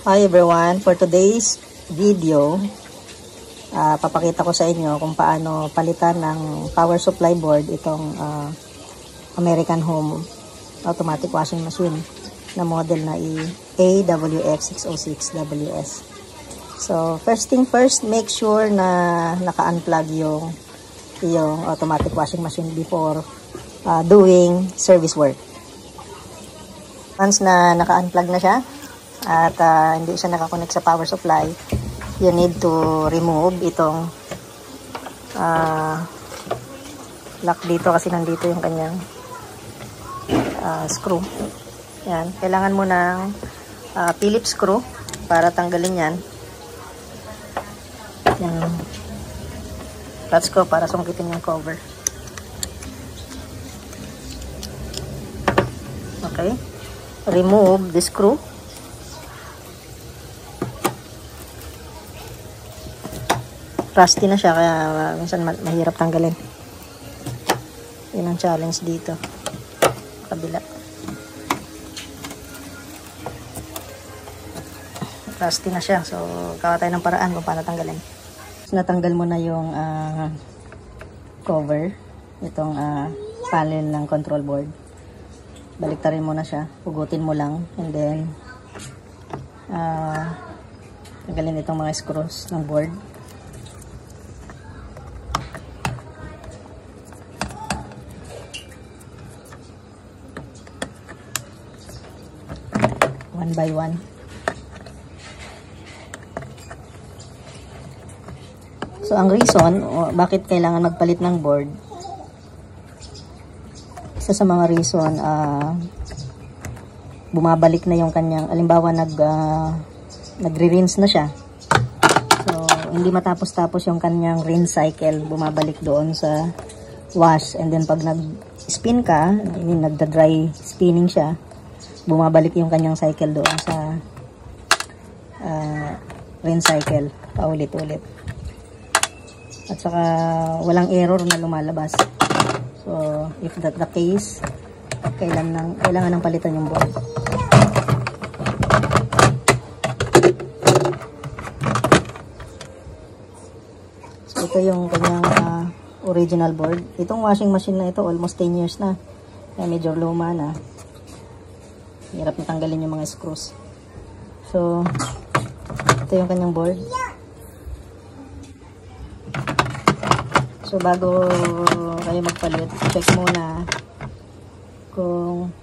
Hi everyone, for today's video, papakita ko sa inyo kung paano palitan ng power supply board itong American Home automatic washing machine na model na AWF606WS. So first thing first, make sure na naka-unplug yung automatic washing machine before doing service work. Once na naka-unplug na siya at hindi siya nakakonect sa power supply, you need to remove itong lock dito kasi nandito yung kanyang screw. Yan, kailangan mo ng Phillips screw para tanggalin yan. Yan, flat screw para sungkitin yung cover. Okay, remove the screw. Rusty na siya kaya minsan mahirap tanggalin. Yun ang challenge dito. Kabila. Rusty na siya. So, gawa tayo ng paraan kung paano tanggalin. So, natanggal mo na yung cover. Itong panel ng control board. Baliktarin mo na siya. Hugutin mo lang. And then, tanggalin itong mga screws ng board. One by one. So, ang reason bakit kailangan magpalit ng board, isa sa mga reason, bumabalik na yung kanyang, alimbawa nagre-rinse na siya. So, hindi matapos-tapos yung kanyang rinse cycle, bumabalik doon sa wash. And then, pag nag-spin ka, nagda-dry spinning siya, bumabalik yung kanyang cycle doon sa rinse cycle paulit-ulit. At saka walang error na lumalabas. So if that the case, kailangan ng palitan yung board. So ito yung kanyang original board. Itong washing machine na ito almost 10 years na. Kaya medyo luma na. Hirap na tanggalin yung mga screws. So, ito yung kanyang board. So, bago kayo magpalit, check muna kung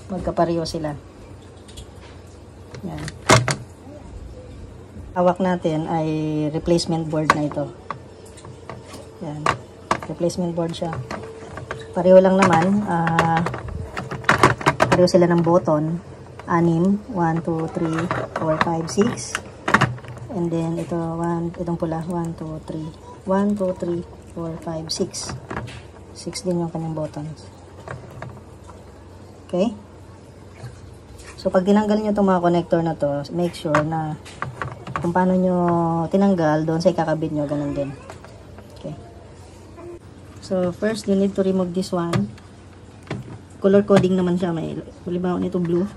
magkapareho sila. Yan. Hawak natin ay replacement board na ito. Yan. Replacement board siya. Pareho lang naman. Pareho sila ng button. 6. 1, 2, 3, 4, 5, 6. And then, itong pula. 1, 2, 3. 1, 2, 3, 4, 5, 6. 6 din yung kanyang buttons. Okay? So, pag tinanggal nyo itong mga connector na to, make sure na kung paano nyo tinanggal, doon sa ikakabit nyo, ganun din. Okay. So, first, you need to remove this one. Color coding naman siya. May halimbawa nito blue.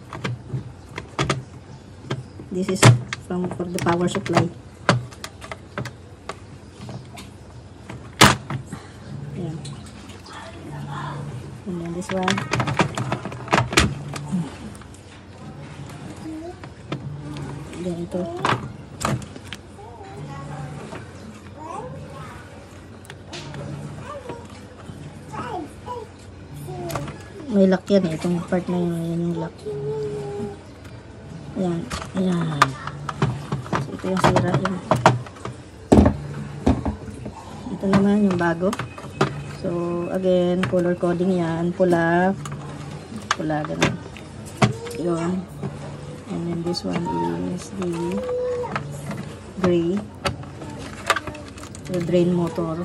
This is for the power supply. Ayan. And then this one. And then ito. May lock yan eh. Itong part na yun, yan yung lock. Ayan. Ayan. So, ito yung sira yun. Ito naman yung bago. So, again, color coding yan. Pula. Pula, ganun. Yun. And then this one is the gray. The drain motor.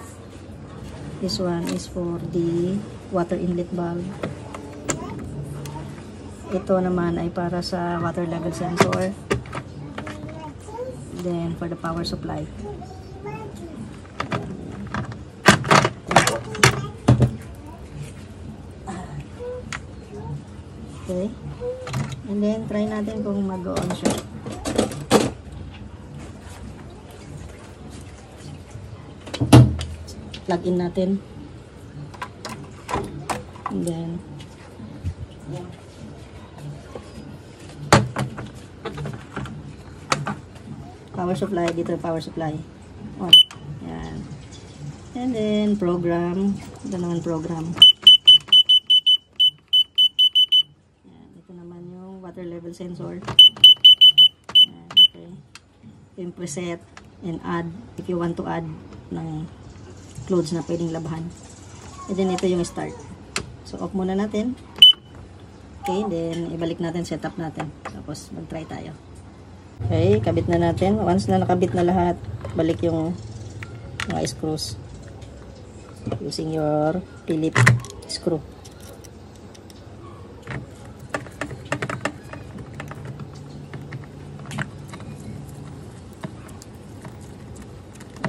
This one is for the water inlet valve. Ito naman ay para sa water level sensor. Then for the power supply. Okay. And then, try natin kung mag-on siya. plug in natin. And then, power supply, dito power supply. On. Yan. And then, program. Ito naman program. Yan. Ito naman yung water level sensor. Yan. Okay. Ito yung preset and add if you want to add ng clothes na pwedeng labahan. And then, ito yung start. So, off muna natin. Okay, then, ibalik natin, setup natin. Tapos, mag-try tayo. Okay, kabit na natin. Once na nakabit na lahat, balik yung mga screws. Using your Phillips screw.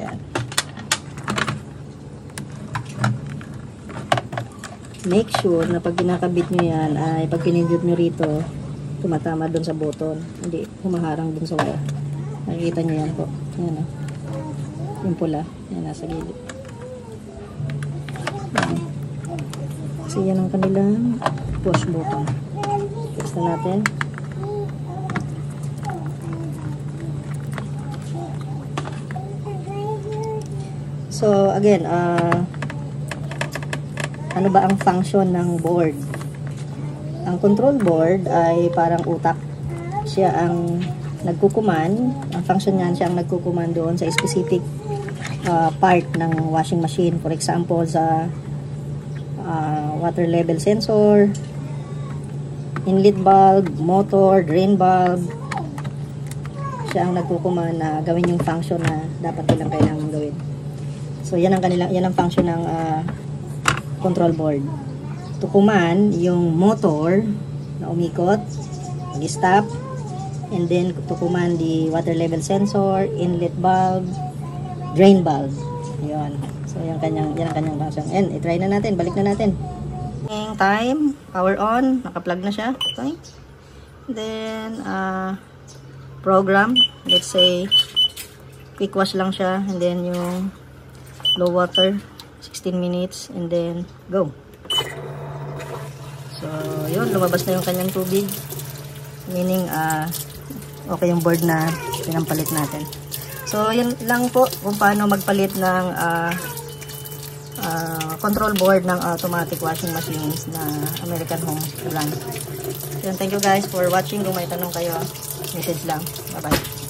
Ayan. Make sure na pag kinakabit nyo yan, ay pag pinindot nyo rito, tumatama dun sa button. Hindi humaharang dun sa wire. Nakikita nyo yan po. Yan o. Yung pula. Yan nasa gilid. Yan. Kasi yan ang kanilang push button. Fix na natin. So, again, ano ba ang function ng board? Ang control board ay parang utak. Siya ang nagkukuman. Ang function niyan, siya ang nagkukuman doon sa specific part ng washing machine. For example, sa water level sensor, inlet valve, motor, drain valve. Siya ang nagkukuman na gawin yung function na dapat nilang kailangan gawin. So, yan ang function ng control board. To command yung motor na umikot, mag-stop, and then to command the water level sensor, inlet valve, drain valve. Yun. So, yan ang kanyang function. And, i-try na natin. Balik na natin. Time, power on, naka-plug na siya. Okay. Then, program, let's say, quick wash lang siya, and then yung low water, 16 minutes, and then, go. So, yun, lumabas na yung kanyang tubig. Meaning, okay yung board na pinampalit natin. So, yun lang po kung paano magpalit ng control board ng automatic washing machines na American Home brand. Yun, thank you guys for watching. Kung may tanong kayo, message lang. Bye-bye.